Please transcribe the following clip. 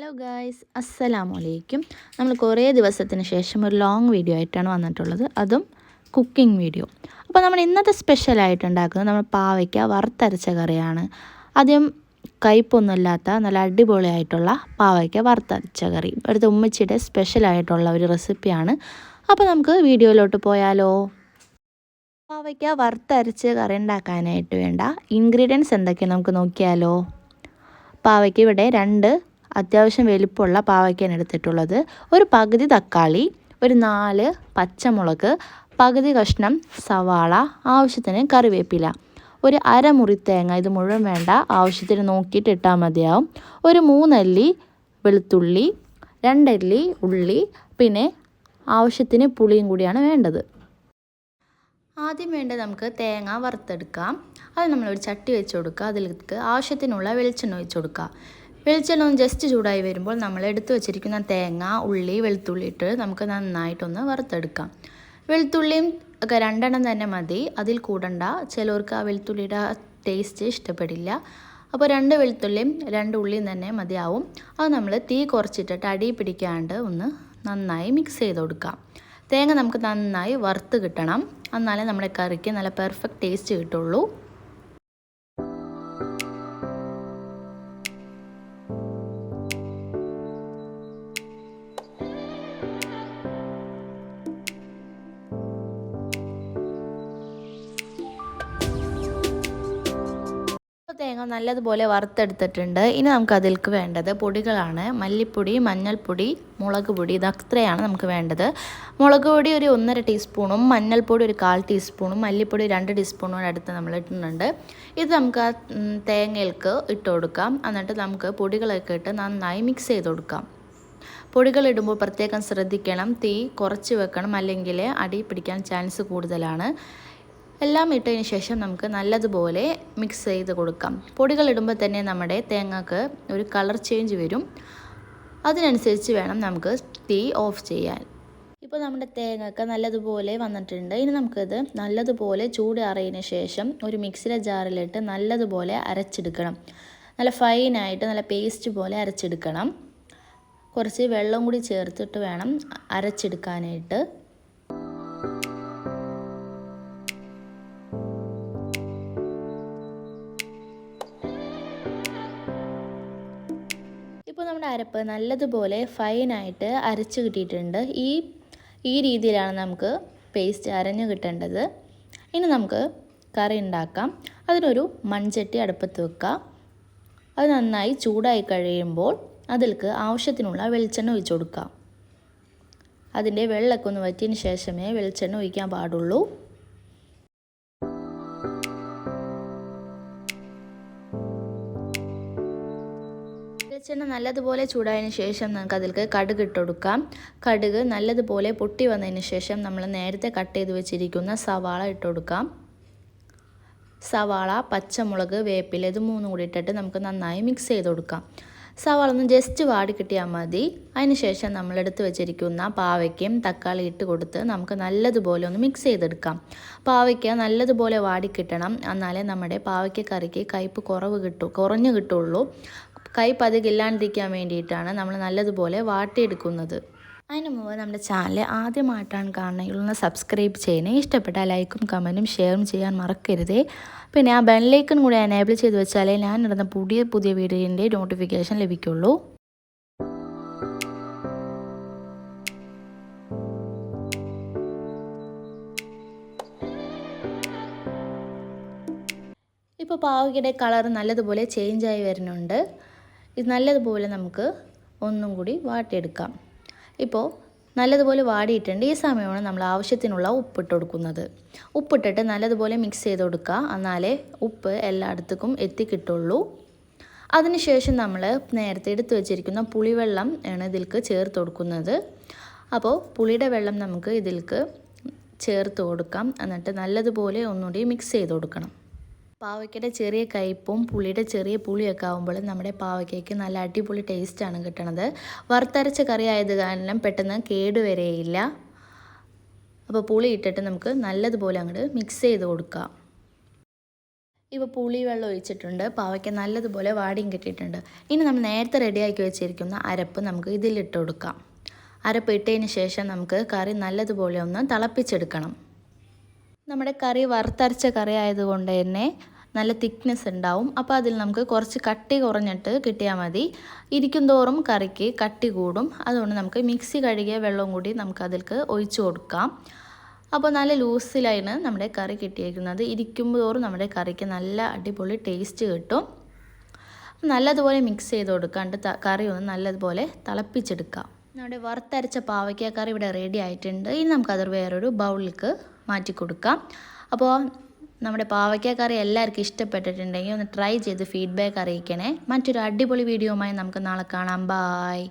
Hello guys, അസ്സലാമു അലൈക്കും. നമ്മൾ കുറേ ദിവസത്തിന് ശേഷം ഒരു ലോങ് വീഡിയോ ആയിട്ടാണ് വന്നിട്ടുള്ളത്, അതും കുക്കിംഗ് വീഡിയോ. അപ്പോൾ നമ്മൾ ഇന്നത്തെ സ്പെഷ്യലായിട്ട് ഉണ്ടാക്കുന്നത് നമ്മൾ പാവയ്ക്ക വറുത്തരച്ച കറിയാണ്. ആദ്യം കയ്പൊന്നുമില്ലാത്ത നല്ല അടിപൊളിയായിട്ടുള്ള പാവയ്ക്ക വറുത്തരച്ച കറി ഇവിടുത്തെ ഉമ്മച്ചിയുടെ സ്പെഷ്യലായിട്ടുള്ള ഒരു റെസിപ്പിയാണ്. അപ്പോൾ നമുക്ക് വീഡിയോയിലോട്ട് പോയാലോ. പാവയ്ക്ക വറുത്തരച്ച് കറി ഉണ്ടാക്കാനായിട്ട് വേണ്ട ഇൻഗ്രീഡിയൻസ് എന്തൊക്കെയാണ് നമുക്ക് നോക്കിയാലോ. പാവയ്ക്ക ഇവിടെ അത്യാവശ്യം വലിപ്പമുള്ള പാവയ്ക്കാണ് എടുത്തിട്ടുള്ളത്. ഒരു പകുതി തക്കാളി, ഒരു 4 പച്ചമുളക്, പകുതി കഷ്ണം സവാള, ആവശ്യത്തിന് കറിവേപ്പില, ഒരു അരമുറി തേങ്ങ, ഇത് മുഴുവൻ വേണ്ട, ആവശ്യത്തിന് നോക്കിയിട്ട് ഇട്ടാൽ മതിയാവും. ഒരു 3 അല്ലി വെളുത്തുള്ളി, 2 അല്ലി ഉള്ളി, പിന്നെ ആവശ്യത്തിന് പുളിയും കൂടിയാണ് വേണ്ടത്. ആദ്യം വേണ്ടത് നമുക്ക് തേങ്ങ വറുത്തെടുക്കാം. അത് നമ്മളൊരു ചട്ടി വെച്ച് കൊടുക്കുക. അതിലേക്ക് ആവശ്യത്തിനുള്ള വെളിച്ചെണ്ണ ഒഴിച്ച് കൊടുക്കുക. വെളിച്ചെണ്ണ ഒന്ന് ജസ്റ്റ് ചൂടായി വരുമ്പോൾ നമ്മൾ എടുത്തു വെച്ചിരിക്കുന്ന തേങ്ങ, ഉള്ളി, വെളുത്തുള്ളി ഇട്ട് നമുക്ക് നന്നായിട്ടൊന്ന് വറുത്തെടുക്കാം. വെളുത്തുള്ളിയും ഒക്കെ 2 എണ്ണം തന്നെ മതി, അതിൽ കൂടണ്ട. ചിലവർക്ക് ആ വെളുത്തുള്ളിയുടെ ടേസ്റ്റ് ഇഷ്ടപ്പെടില്ല. അപ്പോൾ 2 വെളുത്തുള്ളിയും 2 ഉള്ളിയും തന്നെ മതിയാവും. അത് നമ്മൾ തീ കുറച്ചിട്ടിട്ട് അടി പിടിക്കാണ്ട് ഒന്ന് നന്നായി മിക്സ് ചെയ്ത് കൊടുക്കാം. തേങ്ങ നമുക്ക് നന്നായി വറുത്ത് കിട്ടണം, എന്നാലേ നമ്മുടെ കറിക്ക് നല്ല പെർഫെക്റ്റ് ടേസ്റ്റ് കിട്ടുള്ളൂ. തേങ്ങ നല്ലതുപോലെ വറുത്തെടുത്തിട്ടുണ്ട്. ഇനി നമുക്ക് അതിലേക്ക് വേണ്ടത് പൊടികളാണ്. മല്ലിപ്പൊടി, മഞ്ഞൾപ്പൊടി, മുളക് പൊടി, ഇത് അത്രയാണ് നമുക്ക് വേണ്ടത്. മുളക് പൊടി ഒരു 1.5 ടീസ്പൂണും മഞ്ഞൾപ്പൊടി ഒരു 1/4 ടീസ്പൂണും മല്ലിപ്പൊടി 2 ടീസ്പൂണും അടുത്ത് നമ്മൾ ഇട്ടിട്ടുണ്ട്. ഇത് നമുക്ക് ആ തേങ്ങയിലേക്ക് ഇട്ട് കൊടുക്കാം. എന്നിട്ട് നമുക്ക് പൊടികളൊക്കെ ഇട്ട് നന്നായി മിക്സ് ചെയ്ത് കൊടുക്കാം. പൊടികൾ ഇടുമ്പോൾ പ്രത്യേകം ശ്രദ്ധിക്കണം, തീ കുറച്ച് വെക്കണം, അല്ലെങ്കിൽ അടി പിടിക്കാൻ ചാൻസ് കൂടുതലാണ്. എല്ലാം ഇട്ടതിന് ശേഷം നമുക്ക് നല്ലതുപോലെ മിക്സ് ചെയ്ത് കൊടുക്കാം. പൊടികൾ ഇടുമ്പോൾ തന്നെ നമ്മുടെ തേങ്ങക്ക് ഒരു കളർ ചേഞ്ച് വരും, അതിനനുസരിച്ച് വേണം നമുക്ക് തീ ഓഫ് ചെയ്യാൻ. ഇപ്പോൾ നമ്മുടെ തേങ്ങക്ക് നല്ലതുപോലെ വന്നിട്ടുണ്ട്. ഇനി നമുക്കത് നല്ലതുപോലെ ചൂടാറിയതിന് ശേഷം ഒരു മിക്സിയുടെ ജാറിലിട്ട് നല്ലതുപോലെ അരച്ചെടുക്കണം. നല്ല ഫൈനായിട്ട് നല്ല പേസ്റ്റ് പോലെ അരച്ചെടുക്കണം. കുറച്ച് വെള്ളം കൂടി ചേർത്തിട്ട് വേണം അരച്ചെടുക്കാനായിട്ട്. ഇപ്പോൾ നമ്മുടെ അരപ്പ് നല്ലതുപോലെ ഫൈനായിട്ട് അരച്ച് കിട്ടിയിട്ടുണ്ട്. ഈ രീതിയിലാണ് നമുക്ക് പേസ്റ്റ് അരഞ്ഞു കിട്ടേണ്ടത്. ഇനി നമുക്ക് കറി ഉണ്ടാക്കാം. അതിനൊരു മൺചട്ടി അടുപ്പത്ത് വെക്കുക. അത് നന്നായി ചൂടായി കഴിയുമ്പോൾ അതിലേക്ക് ആവശ്യത്തിനുള്ള വെളിച്ചെണ്ണ ഒഴിച്ച് കൊടുക്കുക. അതിൻ്റെ വെള്ളമൊക്കെ ഒന്ന് വറ്റിയതിന് ശേഷമേ വെളിച്ചെണ്ണ ഒഴിക്കാൻ പാടുള്ളൂ. വെളിച്ചെണ്ണ നല്ലതുപോലെ ചൂടായതിന് ശേഷം നമുക്ക് അതിലേക്ക് കടുക് ഇട്ട് കൊടുക്കാം. കടുക് നല്ലതുപോലെ പൊട്ടി വന്നതിന് ശേഷം നമ്മൾ നേരത്തെ കട്ട് ചെയ്ത് വെച്ചിരിക്കുന്ന സവാള ഇട്ട് കൊടുക്കാം. സവാള, പച്ചമുളക്, വേപ്പില, ഇത് 3 കൂടി ഇട്ടിട്ട് നമുക്ക് നന്നായി മിക്സ് ചെയ്ത് കൊടുക്കാം. സവാള ഒന്ന് ജസ്റ്റ് വാടി കിട്ടിയാൽ മതി. അതിന് ശേഷം നമ്മൾ എടുത്ത് വെച്ചിരിക്കുന്ന പാവയ്ക്കയും തക്കാളി ഇട്ട് കൊടുത്ത് നമുക്ക് നല്ലതുപോലെ ഒന്ന് മിക്സ് ചെയ്തെടുക്കാം. പാവയ്ക്ക നല്ലതുപോലെ വാടിക്കിട്ടണം, എന്നാലേ നമ്മുടെ പാവയ്ക്ക കറിക്ക് കയ്പ്പ് കുറഞ്ഞു കിട്ടുള്ളൂ. കയ്പ്പ് അധികം ഇല്ലാണ്ടിരിക്കാൻ വേണ്ടിയിട്ടാണ് നമ്മൾ നല്ലതുപോലെ വാട്ടിയെടുക്കുന്നത്. അതിന് മുമ്പ് നമ്മുടെ ചാനൽ ആദ്യമായിട്ടാണ് കാണണമെങ്കിൽ ഒന്ന് സബ്സ്ക്രൈബ് ചെയ്യണേ. ഇഷ്ടപ്പെട്ടാൽ ലൈക്കും കമൻറ്റും ഷെയറും ചെയ്യാൻ മറക്കരുതേ. പിന്നെ ആ ബെല്ലൈക്കൺ കൂടി എനേബിൾ ചെയ്ത് വെച്ചാലേ ഞാനിടുന്ന പുതിയ വീഡിയോൻ്റെ നോട്ടിഫിക്കേഷൻ ലഭിക്കുള്ളൂ. ഇപ്പോൾ പാവയ്ക്കയുടെ കളർ നല്ലതുപോലെ ചേഞ്ചായി വരുന്നുണ്ട്. ഇത് നല്ലതുപോലെ നമുക്ക് ഒന്നും കൂടി വാട്ടിയെടുക്കാം. ഇപ്പോൾ നല്ലതുപോലെ വാടിയിട്ടുണ്ട്. ഈ സമയമാണ് നമ്മൾ ആവശ്യത്തിനുള്ള ഉപ്പിട്ട് കൊടുക്കുന്നത്. ഉപ്പിട്ടിട്ട് നല്ലതുപോലെ മിക്സ് ചെയ്ത് കൊടുക്കുക, എന്നാലേ ഉപ്പ് എല്ലായിടത്തേക്കും എത്തിക്കിട്ടുള്ളൂ. അതിനുശേഷം നമ്മൾ നേരത്തെ എടുത്തു വെച്ചിരിക്കുന്ന പുളിവെള്ളം ആണ് ഇതിലേക്ക് ചേർത്ത് കൊടുക്കുന്നത്. അപ്പോൾ പുളിയുടെ വെള്ളം നമുക്ക് ഇതിലേക്ക് ചേർത്ത് കൊടുക്കാം. എന്നിട്ട് നല്ലതുപോലെ ഒന്നുകൂടി മിക്സ് ചെയ്ത് കൊടുക്കണം. പാവയ്ക്കയുടെ ചെറിയ കയ്പും പുളിയുടെ ചെറിയ പുളിയൊക്കെ ആകുമ്പോൾ നമ്മുടെ പാവയ്ക്കയ്ക്ക് നല്ല അടിപൊളി ടേസ്റ്റാണ് കിട്ടണത്. വറുത്തരച്ച കറി ആയത് കാരണം പെട്ടെന്ന് കേടുവരെയില്ല. അപ്പോൾ പുളി ഇട്ടിട്ട് നമുക്ക് നല്ലതുപോലെ അങ്ങോട്ട് മിക്സ് ചെയ്ത് കൊടുക്കാം. ഇപ്പോൾ പുളി വെള്ളം ഒഴിച്ചിട്ടുണ്ട്. പാവയ്ക്ക നല്ലതുപോലെ വാടിയും കിട്ടിയിട്ടുണ്ട്. ഇനി നമ്മൾ നേരത്തെ റെഡിയാക്കി വെച്ചിരിക്കുന്ന അരപ്പ് നമുക്ക് ഇതിലിട്ട് കൊടുക്കാം. അരപ്പ് ഇട്ടതിന് ശേഷം നമുക്ക് കറി നല്ലതുപോലെ ഒന്ന് തിളപ്പിച്ചെടുക്കണം. നമ്മുടെ കറി വറുത്തരച്ച കറി ആയതുകൊണ്ട് തന്നെ നല്ല തിക്നെസ് ഉണ്ടാവും. അപ്പോൾ അതിൽ നമുക്ക് കുറച്ച് കട്ടി കുറഞ്ഞിട്ട് കിട്ടിയാൽ മതി. ഇരിക്കും തോറും കറിക്ക് കട്ടി കൂടും. അതുകൊണ്ട് നമുക്ക് മിക്സി കഴുകിയ വെള്ളവും കൂടി നമുക്ക് അതിലേക്ക് ഒഴിച്ചു കൊടുക്കാം. അപ്പോൾ നല്ല ലൂസിലാണ് നമ്മുടെ കറി കിട്ടിയിരിക്കുന്നത്. ഇരിക്കുമ്പോൾ തോറും നമ്മുടെ കറിക്ക് നല്ല അടിപൊളി ടേസ്റ്റ് കിട്ടും. നല്ലതുപോലെ മിക്സ് ചെയ്ത് കൊടുക്കാണ്ട് കറി ഒന്ന് നല്ലതുപോലെ തിളപ്പിച്ചെടുക്കാം. നമ്മുടെ വറുത്തരച്ച പാവയ്ക്ക കറി ഇവിടെ റെഡി ആയിട്ടുണ്ട്. ഇനി നമുക്കത് വേറൊരു ബൗളിലേക്ക് മാറ്റി കൊടുക്കാം. അപ്പോൾ നമ്മുടെ പാവയ്ക്ക കറി എല്ലാവർക്കും ഇഷ്ടപ്പെട്ടിട്ടുണ്ടെങ്കിൽ ഒന്ന് ട്രൈ ചെയ്ത് ഫീഡ്ബാക്ക് അറിയിക്കണേ. മറ്റൊരു അടിപൊളി വീഡിയോയുമായി നമുക്ക് നാളെ കാണാം. ബായ്.